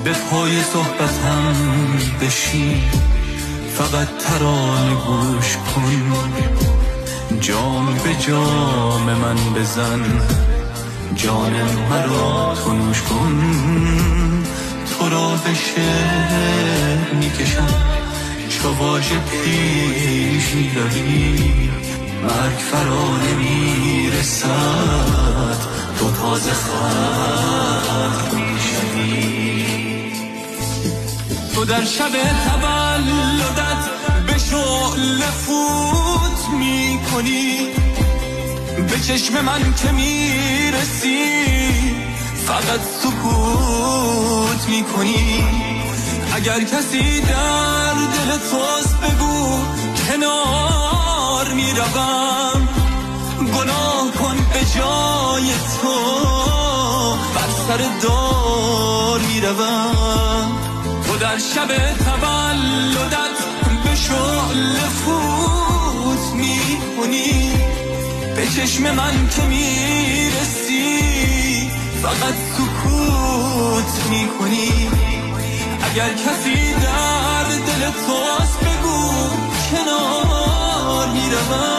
به پای صحبتم بشین، فقط ترانه گوش کن، جام به جام من بزن، جان مرا تو نوش کن. تو را به شعر میکشم، چو واژه پیش می‌روی، مرگ فرا نمیرسد، تو تازه خلق میشوی. تو در شب تولدت به شعله فوت میکنی، به چشم من که میرسی فقط سکوت میکنی. اگر کسی در دل توست بگو کنار میروم، گناه کن به جای تو بر سر دار میروم. تو در شب تولدت به شعله فوت میکنی، به چشم من که میرسی فقط سکوت میکنی. اگر کسی در دل توست بگو کنار میروم،